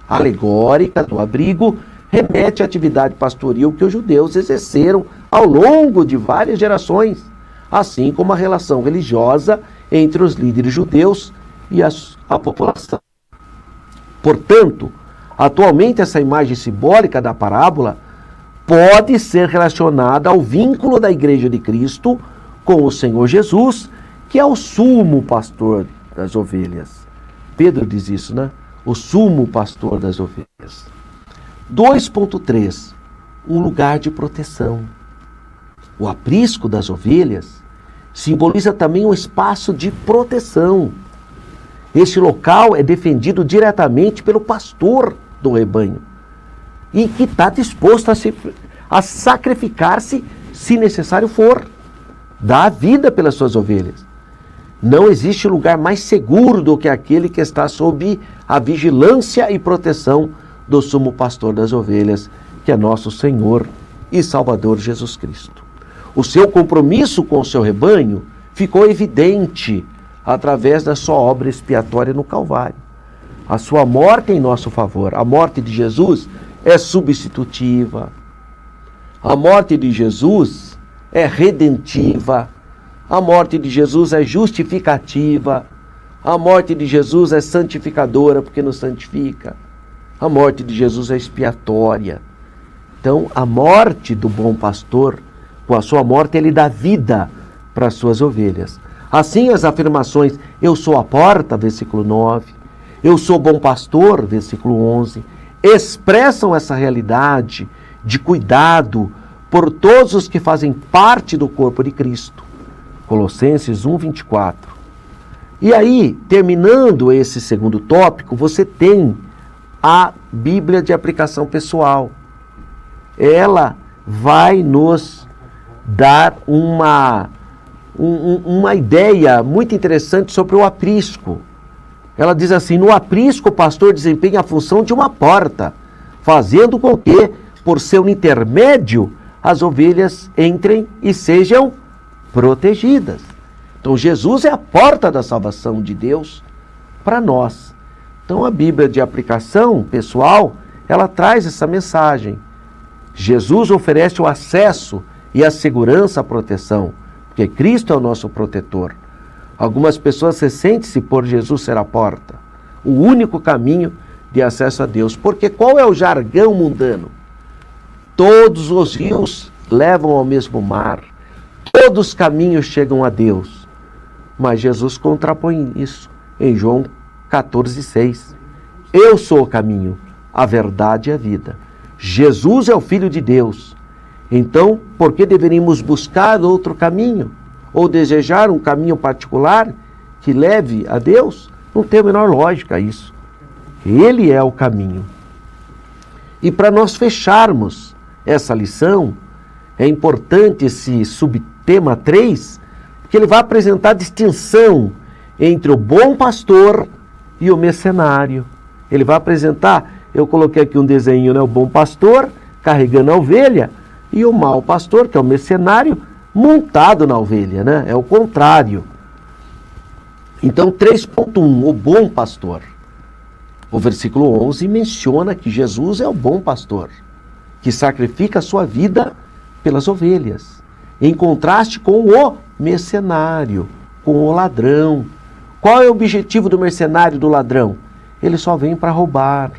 alegórica do abrigo remete à atividade pastoril que os judeus exerceram ao longo de várias gerações, assim como a relação religiosa entre os líderes judeus e a população. Portanto, atualmente essa imagem simbólica da parábola pode ser relacionada ao vínculo da Igreja de Cristo com o Senhor Jesus, que é o sumo pastor das ovelhas. Pedro diz isso, né? O sumo pastor das ovelhas. 2.3. Um lugar de proteção. O aprisco das ovelhas simboliza também um espaço de proteção. Este local é defendido diretamente pelo pastor do rebanho e que está disposto a sacrificar-se se necessário for, dar a vida pelas suas ovelhas. Não existe lugar mais seguro do que aquele que está sob a vigilância e proteção do sumo pastor das ovelhas, que é nosso Senhor e Salvador Jesus Cristo. O seu compromisso com o seu rebanho ficou evidente através da sua obra expiatória no Calvário. A sua morte em nosso favor. A morte de Jesus é substitutiva. A morte de Jesus é redentiva. A morte de Jesus é justificativa. A morte de Jesus é santificadora, porque nos santifica. A morte de Jesus é expiatória. Então, a morte do bom pastor, com a sua morte, ele dá vida para as suas ovelhas. Assim, as afirmações, eu sou a porta, versículo 9, eu sou bom pastor, versículo 11, expressam essa realidade de cuidado por todos os que fazem parte do corpo de Cristo. Colossenses 1:24. E aí, terminando esse segundo tópico, você tem a Bíblia de aplicação pessoal. Ela vai nos dar uma ideia muito interessante sobre o aprisco. Ela diz assim: no aprisco o pastor desempenha a função de uma porta, fazendo com que, por seu intermédio, as ovelhas entrem e sejam protegidas. Então Jesus é a porta da salvação de Deus para nós. Então a Bíblia de aplicação pessoal, ela traz essa mensagem. Jesus oferece o acesso e a segurança, a proteção, porque Cristo é o nosso protetor. Algumas pessoas ressentem-se por Jesus ser a porta, o único caminho de acesso a Deus. Porque qual é o jargão mundano? Todos os rios levam ao mesmo mar, todos os caminhos chegam a Deus. Mas Jesus contrapõe isso em João 14:6. Eu sou o caminho, a verdade e a vida. Jesus é o Filho de Deus. Então, por que deveríamos buscar outro caminho? Ou desejar um caminho particular que leve a Deus? Não tem a menor lógica isso. Ele é o caminho. E para nós fecharmos essa lição, é importante esse subtema 3, porque ele vai apresentar a distinção entre o bom pastor e o mercenário. Ele vai apresentar, eu coloquei aqui um desenho, né? O bom pastor carregando a ovelha e o mau pastor, que é o mercenário, montado na ovelha, né? É o contrário. Então, 3.1, o bom pastor. O versículo 11 menciona que Jesus é o bom pastor, que sacrifica a sua vida pelas ovelhas, em contraste com o mercenário, com o ladrão. Qual é o objetivo do mercenário e do ladrão? ele só vem para roubar,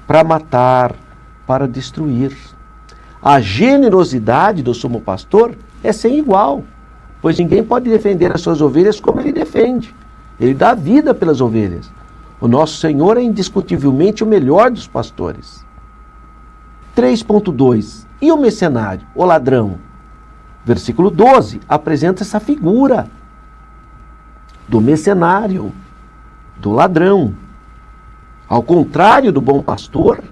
para matar, para destruir. A generosidade do sumo pastor é sem igual, pois ninguém pode defender as suas ovelhas como ele defende. Ele dá vida pelas ovelhas. O nosso Senhor é indiscutivelmente o melhor dos pastores. 3.2. E o mercenário, o ladrão? Versículo 12 apresenta essa figura do mercenário, do ladrão. Ao contrário do bom pastor,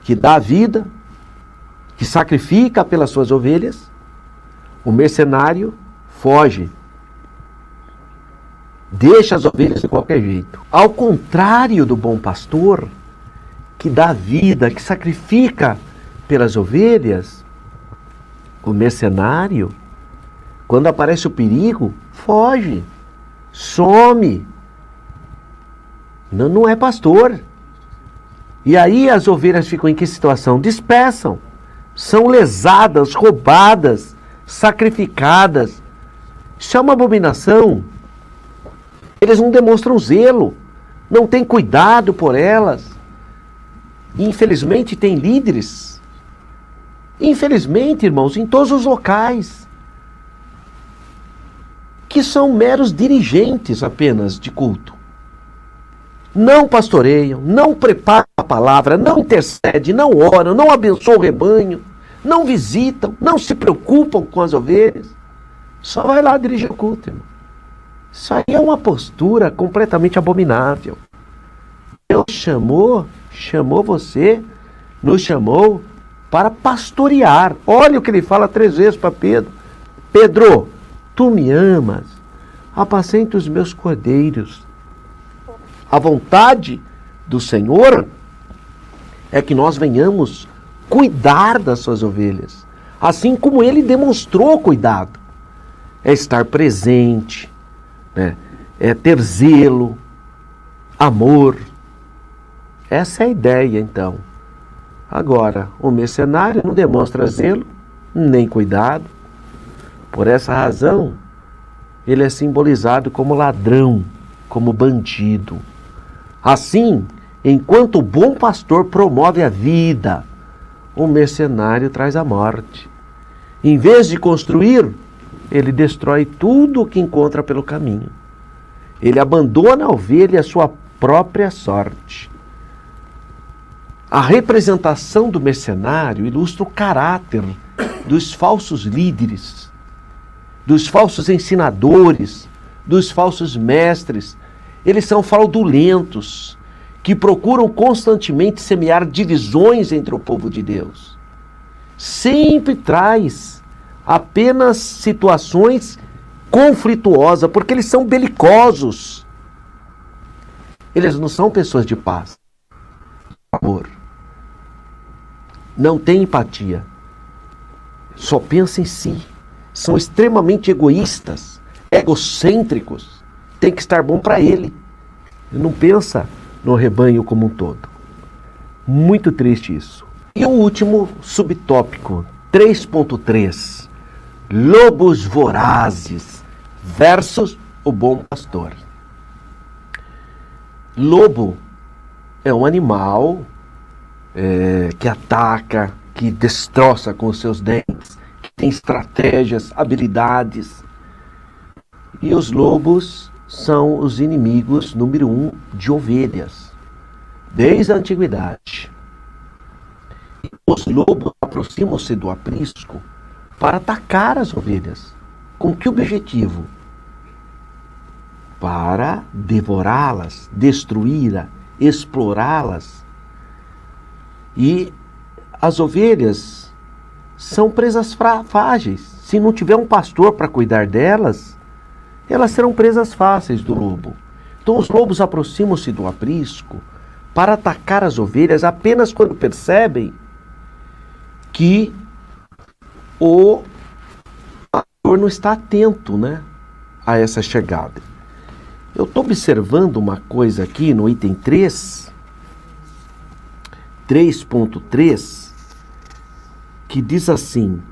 que dá a vida, que sacrifica pelas suas ovelhas, o mercenário foge. Deixa as ovelhas de qualquer jeito. Ao contrário do bom pastor, que dá vida, que sacrifica pelas ovelhas, o mercenário, quando aparece o perigo, foge, some. Não é pastor. E aí as ovelhas ficam em que situação? Dispersam. São lesadas, roubadas, sacrificadas. Isso é uma abominação. Eles não demonstram zelo, não têm cuidado por elas. Infelizmente tem líderes. Infelizmente, irmãos, em todos os locais, que são meros dirigentes apenas de culto. Não pastoreiam, não preparam a palavra, não intercedem, não oram, não abençoam o rebanho, não visitam, não se preocupam com as ovelhas. Só vai lá dirigir o culto, irmão. Isso aí é uma postura completamente abominável. Deus chamou você, nos chamou para pastorear. Olha o que ele fala 3 vezes para Pedro. Pedro, tu me amas, apacenta os meus cordeiros. A vontade do Senhor é que nós venhamos cuidar das suas ovelhas, assim como ele demonstrou cuidado. É estar presente, né? É ter zelo, amor. Essa é a ideia, então. Agora, o mercenário não demonstra zelo, nem cuidado. Por essa razão, ele é simbolizado como ladrão, como bandido. Assim, enquanto o bom pastor promove a vida, o mercenário traz a morte. Em vez de construir, ele destrói tudo o que encontra pelo caminho. Ele abandona a ovelha à sua própria sorte. A representação do mercenário ilustra o caráter dos falsos líderes, dos falsos ensinadores, dos falsos mestres. Eles são fraudulentos, que procuram constantemente semear divisões entre o povo de Deus. Sempre traz apenas situações conflituosas, porque eles são belicosos. Eles não são pessoas de paz, amor. Não têm empatia. Só pensam em si. São extremamente egoístas, egocêntricos. Tem que estar bom para ele. Ele não pensa no rebanho como um todo. Muito triste isso. E o último subtópico, 3.3. Lobos vorazes versus o bom pastor. Lobo é um animal que ataca, que destroça com os seus dentes, que tem estratégias, habilidades. E os lobos são os inimigos número 1 de ovelhas, desde a antiguidade. Os lobos aproximam-se do aprisco para atacar as ovelhas. Com que objetivo? Para devorá-las, destruí-las, explorá-las. E as ovelhas são presas frágeis. Se não tiver um pastor para cuidar delas, elas serão presas fáceis do lobo. Então os lobos aproximam-se do aprisco para atacar as ovelhas apenas quando percebem que o pastor não está atento, a essa chegada. Eu estou observando uma coisa aqui no item 3.3, que diz assim: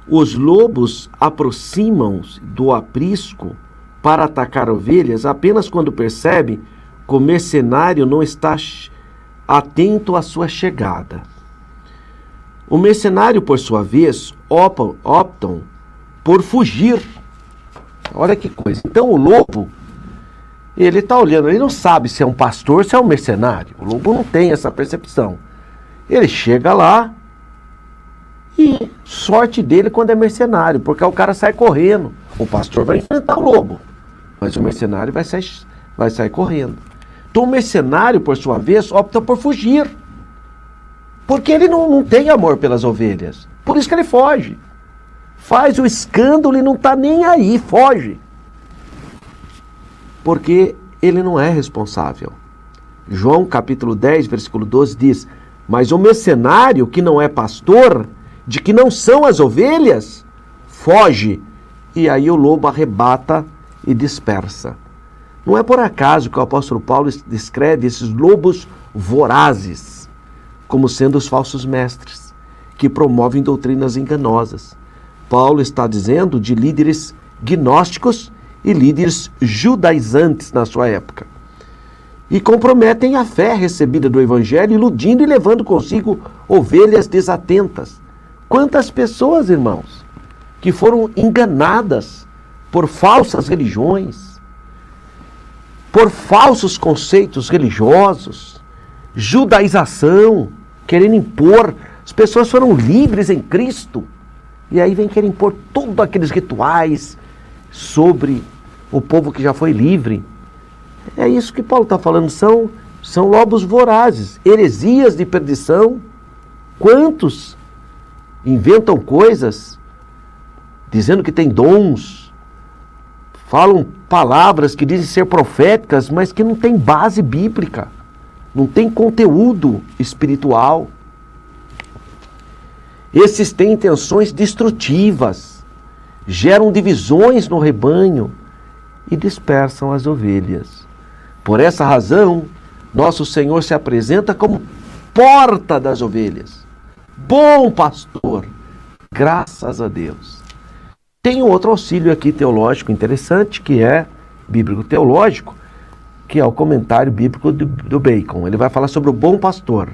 os lobos aproximam-se do aprisco para atacar ovelhas apenas quando percebem que o mercenário não está atento à sua chegada. O mercenário, por sua vez, optam por fugir. Olha que coisa. Então o lobo, ele está olhando, ele não sabe se é um pastor ou se é um mercenário. O lobo não tem essa percepção. Ele chega lá e sorte dele quando é mercenário, porque o cara sai correndo. O pastor vai enfrentar o lobo, mas o mercenário vai sair correndo. Então o mercenário, por sua vez, opta por fugir. Porque ele não tem amor pelas ovelhas. Por isso que ele foge. Faz o escândalo e não está nem aí, foge. Porque ele não é responsável. João capítulo 10, versículo 12 diz: mas o mercenário que não é pastor, de que não são as ovelhas, foge. E aí o lobo arrebata e dispersa. Não é por acaso que o apóstolo Paulo descreve esses lobos vorazes como sendo os falsos mestres, que promovem doutrinas enganosas. Paulo está dizendo de líderes gnósticos e líderes judaizantes na sua época. E comprometem a fé recebida do Evangelho, iludindo e levando consigo ovelhas desatentas. Quantas pessoas, irmãos, que foram enganadas por falsas religiões, por falsos conceitos religiosos, judaização, querendo impor. As pessoas foram livres em Cristo e aí vem querer impor todos aqueles rituais sobre o povo que já foi livre. É isso que Paulo está falando, são lobos vorazes, heresias de perdição. Quantos inventam coisas dizendo que tem dons, falam palavras que dizem ser proféticas, mas que não tem base bíblica, não tem conteúdo espiritual. Esses têm intenções destrutivas, geram divisões no rebanho e dispersam as ovelhas. Por essa razão, nosso Senhor se apresenta como porta das ovelhas. Bom pastor, graças a Deus. Tem um outro auxílio aqui teológico interessante, que é bíblico-teológico, que é o comentário bíblico do Bacon. Ele vai falar sobre o bom pastor.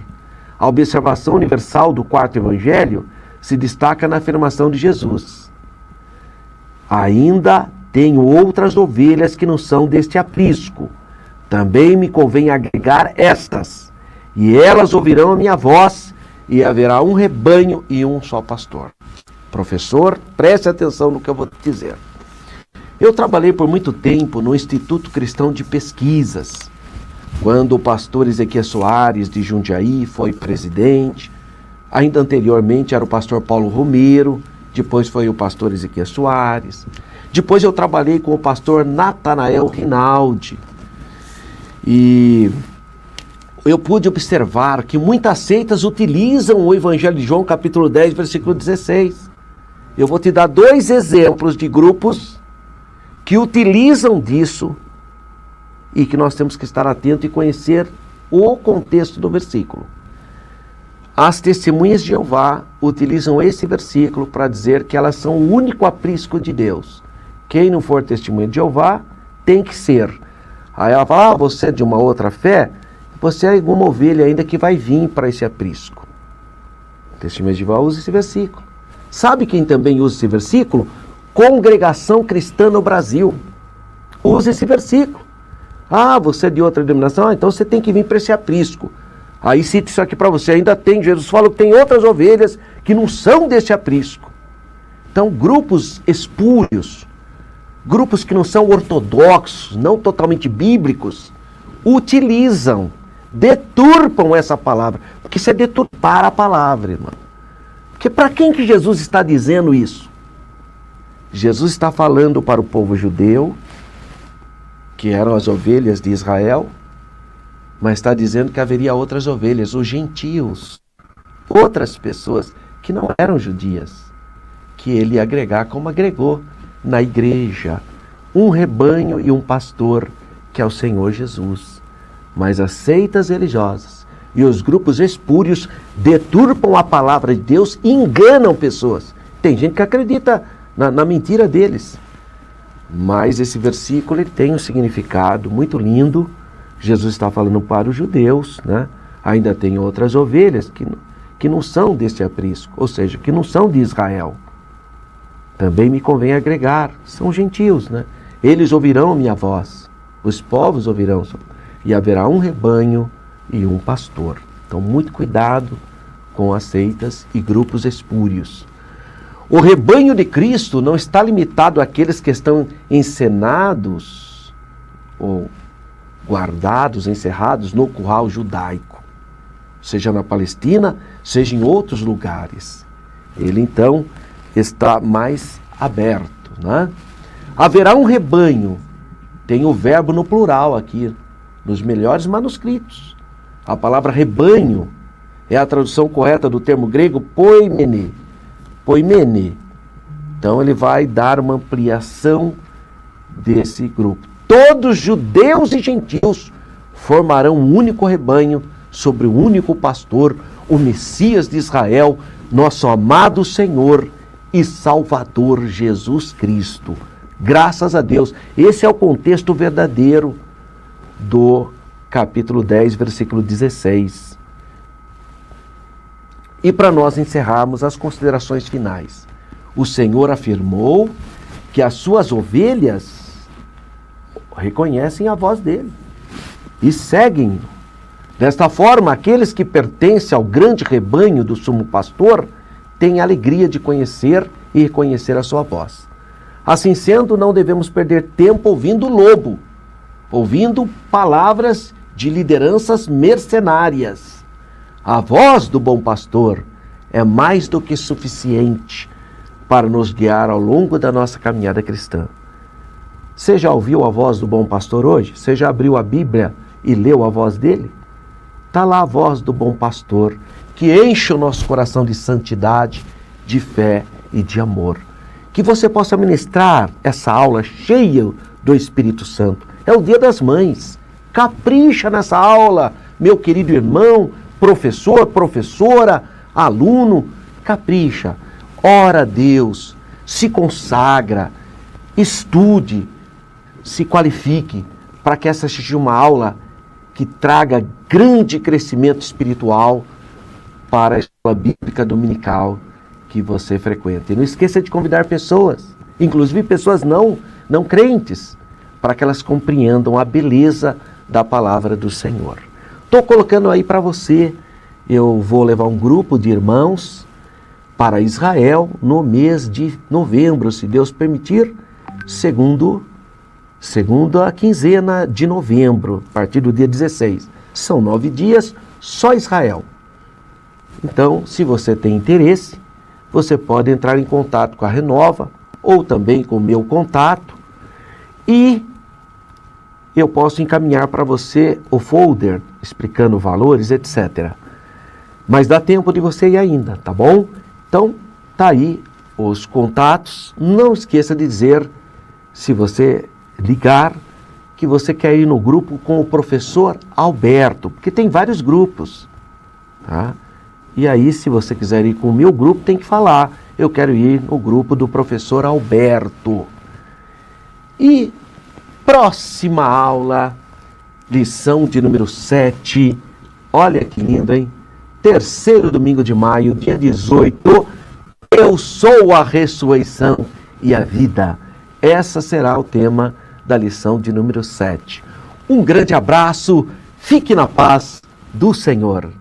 A observação universal do quarto evangelho se destaca na afirmação de Jesus: ainda tenho outras ovelhas que não são deste aprisco. Também me convém agregar estas, e elas ouvirão a minha voz, e haverá um rebanho e um só pastor. Professor, preste atenção no que eu vou te dizer. Eu trabalhei por muito tempo no Instituto Cristão de Pesquisas, quando o pastor Ezequias Soares, de Jundiaí, foi presidente. Ainda anteriormente era o pastor Paulo Romero, depois foi o pastor Ezequias Soares. Depois eu trabalhei com o pastor Natanael Rinaldi. E eu pude observar que muitas seitas utilizam o Evangelho de João, capítulo 10, versículo 16. Eu vou te dar 2 exemplos de grupos que utilizam disso e que nós temos que estar atento e conhecer o contexto do versículo. As testemunhas de Jeová utilizam esse versículo para dizer que elas são o único aprisco de Deus. Quem não for testemunha de Jeová tem que ser. Aí ela fala: você é de uma outra fé, você é alguma ovelha ainda que vai vir para esse aprisco. Testemunha de Jeová usa esse versículo. Sabe quem também usa esse versículo? Congregação Cristã no Brasil. Usa esse versículo. Ah, você é de outra denominação? Então você tem que vir para esse aprisco. Aí cito isso aqui para você. Ainda tem, Jesus fala que tem outras ovelhas que não são desse aprisco. Então, grupos espúrios, grupos que não são ortodoxos, não totalmente bíblicos, utilizam, deturpam essa palavra. Porque isso é deturpar a palavra, irmão. Porque para quem que Jesus está dizendo isso? Jesus está falando para o povo judeu, que eram as ovelhas de Israel, mas está dizendo que haveria outras ovelhas, os gentios, outras pessoas que não eram judias, que ele ia agregar como agregou na igreja, um rebanho e um pastor, que é o Senhor Jesus. Mas as seitas religiosas e os grupos espúrios deturpam a palavra de Deus e enganam pessoas. Tem gente que acredita na mentira deles. Mas esse versículo ele tem um significado muito lindo, Jesus está falando para os judeus, né? Ainda tem outras ovelhas que não são deste aprisco, ou seja, que não são de Israel. Também me convém agregar, são gentios, né? Eles ouvirão a minha voz, os povos ouvirão, e haverá um rebanho e um pastor. Então, muito cuidado com as seitas e grupos espúrios. O rebanho de Cristo não está limitado àqueles que estão encenados ou guardados, encerrados no curral judaico, seja na Palestina, seja em outros lugares. Ele então está mais aberto, né? Haverá um rebanho, tem o verbo no plural aqui, nos melhores manuscritos. A palavra rebanho é a tradução correta do termo grego poimene. Poimene. Então ele vai dar uma ampliação desse grupo. Todos judeus e gentios formarão um único rebanho sobre um único pastor, o Messias de Israel, nosso amado Senhor e Salvador Jesus Cristo. Graças a Deus. Esse é o contexto verdadeiro do capítulo 10, versículo 16. E para nós encerrarmos as considerações finais, o Senhor afirmou que as suas ovelhas reconhecem a voz dele e seguem. Desta forma, aqueles que pertencem ao grande rebanho do sumo pastor têm a alegria de conhecer e reconhecer a sua voz. Assim sendo, não devemos perder tempo ouvindo o lobo, ouvindo palavras de lideranças mercenárias. A voz do bom pastor é mais do que suficiente para nos guiar ao longo da nossa caminhada cristã. Você já ouviu a voz do bom pastor hoje? Você já abriu a Bíblia e leu a voz dele? Está lá a voz do bom pastor, que enche o nosso coração de santidade, de fé e de amor. Que você possa ministrar essa aula cheia do Espírito Santo. É o Dia das Mães. Capricha nessa aula, meu querido irmão, professor, professora, aluno. Capricha. Ora a Deus, se consagra, estude, se qualifique para que essa seja uma aula que traga grande crescimento espiritual para a escola bíblica dominical que você frequenta. E não esqueça de convidar pessoas, inclusive pessoas não crentes, para que elas compreendam a beleza da palavra do Senhor. Estou colocando aí para você, eu vou levar um grupo de irmãos para Israel no mês de novembro, se Deus permitir, segundo a quinzena de novembro, a partir do dia 16. São 9 dias, só Israel. Então, se você tem interesse, você pode entrar em contato com a Renova, ou também com o meu contato, e eu posso encaminhar para você o folder, explicando valores, etc. Mas dá tempo de você ir ainda, tá bom? Então, tá aí os contatos. Não esqueça de dizer, se você ligar, que você quer ir no grupo com o professor Alberto, porque tem vários grupos, tá? E aí, se você quiser ir com o meu grupo, tem que falar, eu quero ir no grupo do professor Alberto. E próxima aula, lição de número 7, olha que lindo, hein? 3º domingo de maio, dia 18, eu sou a ressurreição e a vida. Essa será o tema da lição de número 7. Um grande abraço, fique na paz do Senhor.